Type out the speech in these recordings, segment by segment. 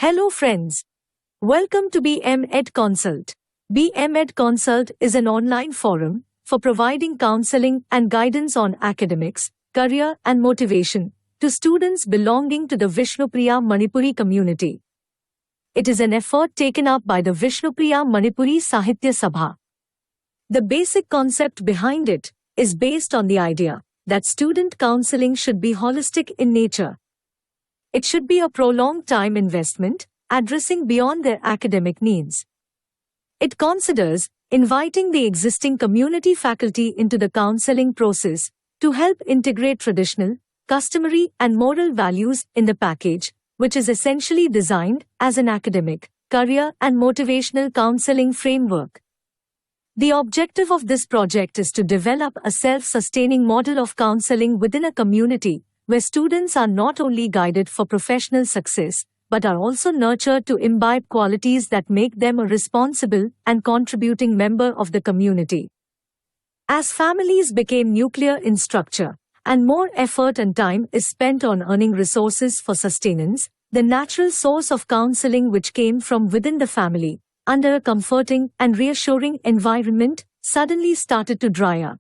Hello friends. Welcome to bmedconsult. bmedconsult is an online forum for providing counseling and guidance on academics, career and motivation to students belonging to the Bishnupriya Manipuri community. It is an effort taken up by the Bishnupriya Manipuri Sahitya Sabha. The basic concept behind it is based on the idea that student counseling should be holistic in nature. It should be a prolonged time investment, addressing beyond their academic needs. It considers inviting the existing community faculty into the counseling process to help integrate traditional, customary, and moral values in the package, which is essentially designed as an academic, career, and motivational counseling framework. The objective of this project is to develop a self-sustaining model of counseling within a community where students are not only guided for professional success, but are also nurtured to imbibe qualities that make them a responsible and contributing member of the community. As families became nuclear in structure, and more effort and time is spent on earning resources for sustenance, the natural source of counseling which came from within the family, under a comforting and reassuring environment, suddenly started to dry up.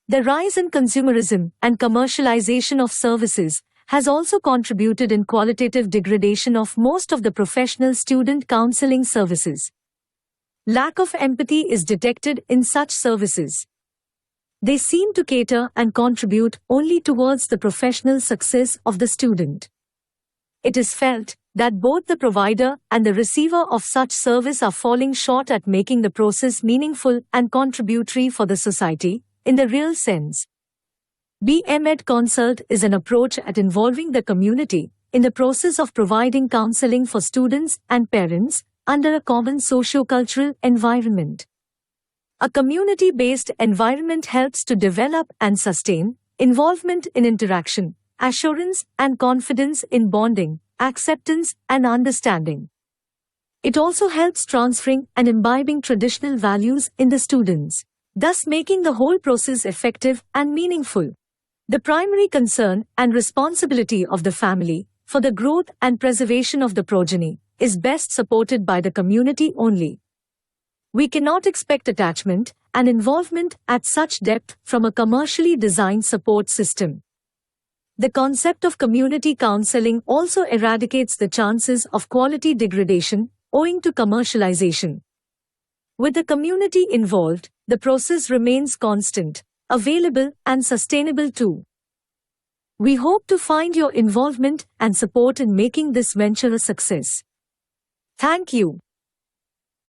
The rise in consumerism and commercialization of services has also contributed in qualitative degradation of most of the professional student counseling services. Lack of empathy is detected in such services. They seem to cater and contribute only towards the professional success of the student. It is felt that both the provider and the receiver of such service are falling short at making the process meaningful and contributory for the society, in the real sense. bmedconsult is an approach at involving the community in the process of providing counseling for students and parents under a common socio-cultural environment. A community-based environment helps to develop and sustain involvement in interaction, assurance and confidence in bonding, acceptance and understanding. It also helps transferring and imbibing traditional values in the students, thus making the whole process effective and meaningful. The primary concern and responsibility of the family for the growth and preservation of the progeny is best supported by the community only. We cannot expect attachment and involvement at such depth from a commercially designed support system. The concept of community counseling also eradicates the chances of quality degradation owing to commercialization. With the community involved, the process remains constant, available, and sustainable too. We hope to find your involvement and support in making this venture a success. Thank you.